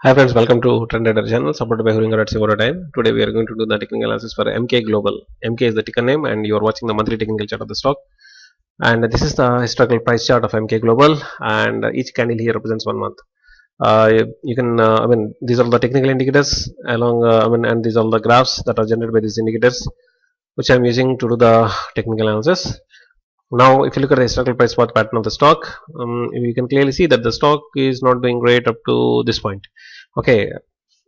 Hi friends, welcome to TRENDRIDER channel supported by Huringa at Sivora Time. Today we are going to do the technical analysis for EMKAY Global. EMKAY is the ticker name and you are watching the monthly technical chart of the stock. And this is the historical price chart of EMKAY Global, and each candle here represents 1 month. You can, these are the technical indicators along, and these are the graphs that are generated by these indicators, which I am using to do the technical analysis. Now, if you look at the historical price path pattern of the stock, you can clearly see that the stock is not doing great up to this point. Okay,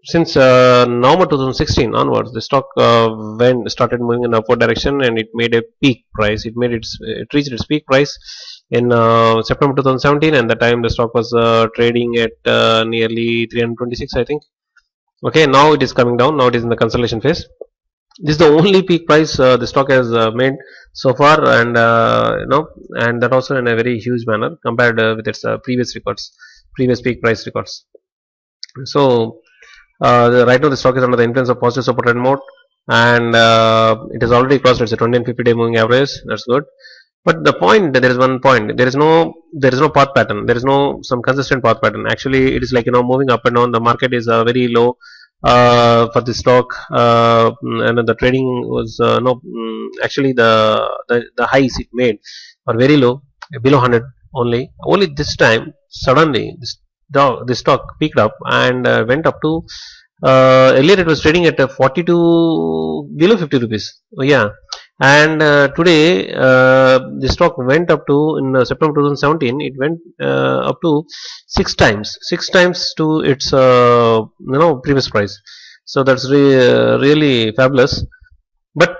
since November 2016 onwards, the stock started moving in upward direction, and it made a peak price. It reached its peak price in September 2017, and the time the stock was trading at nearly 326, I think. Okay, now it is coming down. Now it is in the consolidation phase. This is the only peak price the stock has made so far, and and that also in a very huge manner compared with its previous peak price records. So right now the stock is under the influence of positive support trend mode, and it has already crossed its 20 and 50-day moving average. That's good. But the point, there is one point. There is no path pattern. There is no some consistent path pattern. Actually, it is like moving up and down. The market is very low for the stock, and the trading was actually the highs it made are very low, below 100 only. Only this time suddenly this stock peaked up and went up to earlier it was trading at 42 below 50 rupees. Oh, yeah, and today the stock went up to in September 2017. It went up to six times to its previous price. So that's really fabulous. But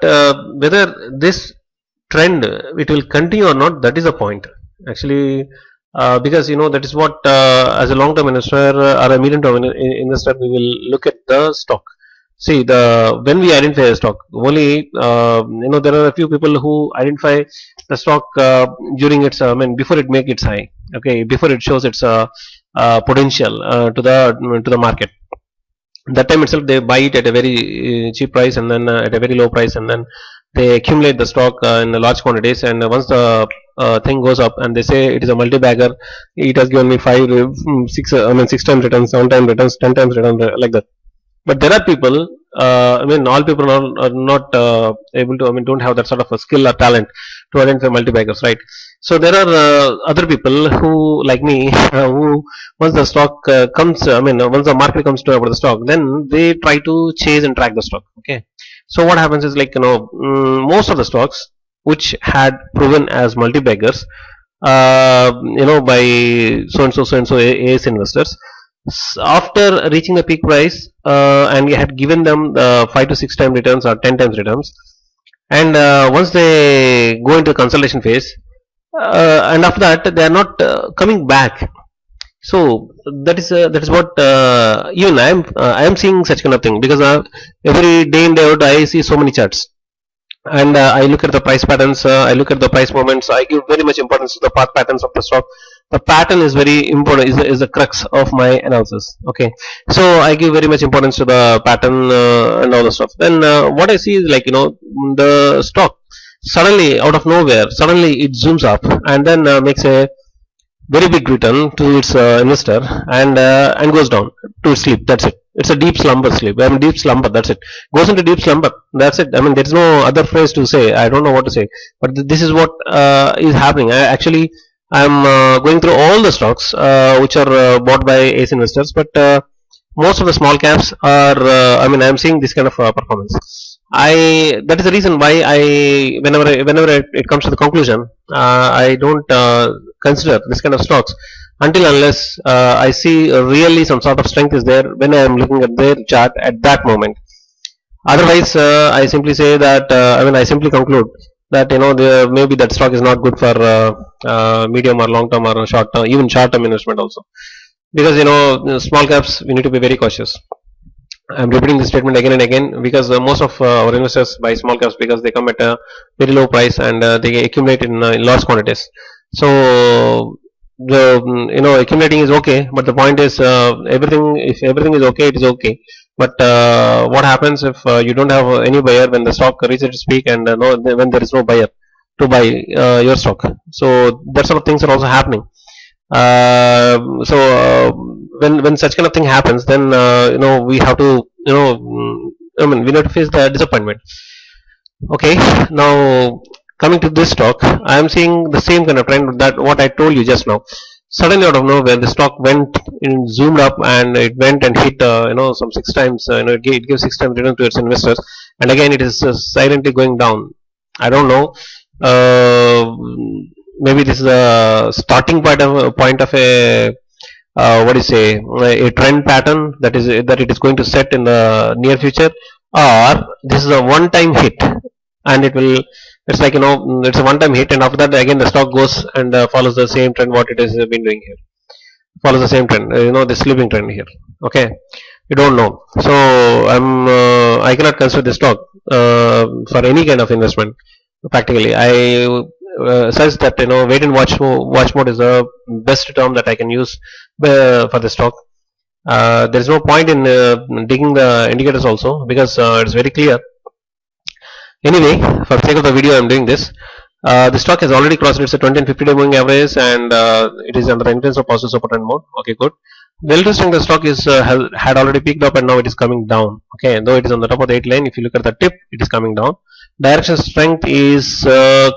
whether this trend it will continue or not, that is the point actually. Because that is what as a long term investor or a medium term investor we will look at the stock. See, when we identify a stock, only there are a few people who identify the stock during its before it make its high. Okay, before it shows its potential to the market. That time itself they buy it at a very cheap price, and then at a very low price, and then they accumulate the stock in large quantities, and once the thing goes up and they say it is a multi-bagger, it has given me 6 times returns, 7 times returns, 10 times returns, like that. But there are people, all people are not able to, don't have that sort of a skill or talent to identify multi-baggers, right? So there are other people who, like me, who once the stock comes, once the market comes to about the stock, then they try to chase and track the stock. Okay, so what happens is like most of the stocks which had proven as multi-baggers, by so and so AS investors, after reaching the peak price, and we had given them the 5 to 6 time returns or 10 times returns, and once they go into consolidation phase, and after that they are not coming back. So that is what even I am seeing such kind of thing, because every day in day out I see so many charts, and I look at the price patterns, I look at the price movements. I give very much importance to the path patterns of the stock. The pattern is very important, is the crux of my analysis. Okay, so I give very much importance to the pattern and all the stuff. Then what I see is like the stock suddenly out of nowhere, suddenly it zooms up and then makes a very big return to its investor, and goes down to sleep. That's it. It's a deep slumber sleep. Deep slumber. That's it. Goes into deep slumber. That's it. There is no other phrase to say. I don't know what to say. But this is what is happening. I'm going through all the stocks which are bought by ACE investors, but most of the small caps are. I'm seeing this kind of performance. That is the reason why whenever it comes to the conclusion, I don't consider this kind of stocks until unless I see really some sort of strength is there when I am looking at their chart at that moment. Otherwise, I simply say that I simply conclude that maybe that stock is not good for medium or long term or short term, even short term investment also, because small caps we need to be very cautious. I'm repeating this statement again and again because most of our investors buy small caps because they come at a very low price, and they accumulate in large quantities. So the accumulating is okay, but the point is if everything is okay, it is okay. But what happens if you don't have any buyer when the stock reaches its peak, and when there is no buyer to buy your stock? So that sort of things are also happening. So when such kind of thing happens, then we have to we need to face the disappointment. Okay, now coming to this stock, I am seeing the same kind of trend that what I told you just now. Suddenly out of nowhere, the stock went in, zoomed up, and it went and hit some 6 times. It gives 6 times return to its investors, and again it is silently going down. I don't know. Uh, Maybe this is a starting point of a what do you say, a trend pattern that it is going to set in the near future, or this is a one-time hit, and it's like it's a one-time hit, and after that again the stock goes and follows the same trend what it has been doing here, follows the same trend, the sleeping trend here. Okay, you don't know. So I cannot consider this stock for any kind of investment. Practically, I such that wait and watch mode is the best term that I can use for the stock. There is no point in digging the indicators also, because it's very clear. Anyway, for the sake of the video, I'm doing this. The stock has already crossed its 20 and 50-day moving average, and it is under the intense of positive support trend mode. Okay, good. Well, interesting. The stock is had already peaked up, and now it is coming down. Okay, and though it is on the top of the 8 line, if you look at the tip, it is coming down. Direction strength is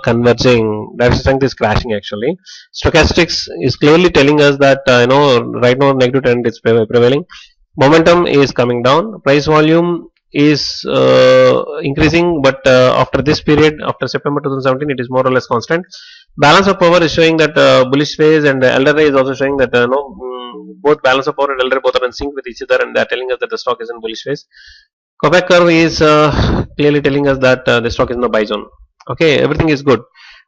converging. Direction strength is crashing actually. Stochastics is clearly telling us that right now negative trend is prevailing. Momentum is coming down. Price volume is increasing, but after this period, after September 2017, it is more or less constant. Balance of power is showing that bullish phase, and elder is also showing that both balance of power and elder both are in sync with each other, and they are telling us that the stock is in bullish phase. Kovac curve is clearly telling us that the stock is in the buy zone. Okay, everything is good,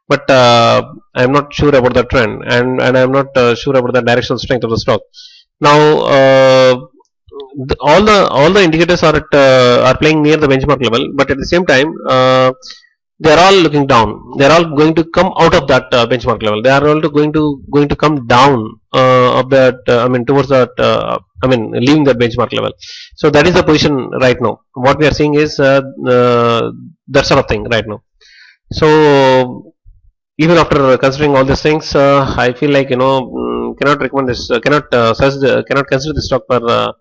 but I am not sure about the trend, and I am not sure about the directional strength of the stock. Now, all the indicators are playing near the benchmark level, but at the same time, they are all looking down. They are all going to come out of that benchmark level. They are all going to come down of that. Towards that. Leaving that benchmark level. So that is the position right now. What we are seeing is that sort of thing right now. So even after considering all these things, I feel like cannot recommend this. Cannot consider this stock for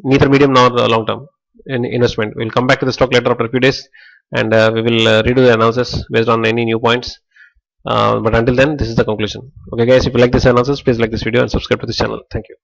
neither medium nor long term investment. We'll come back to the stock later after a few days, and we will redo the analysis based on any new points. But until then, this is the conclusion. Okay guys, if you like this analysis, please like this video and subscribe to this channel. Thank you.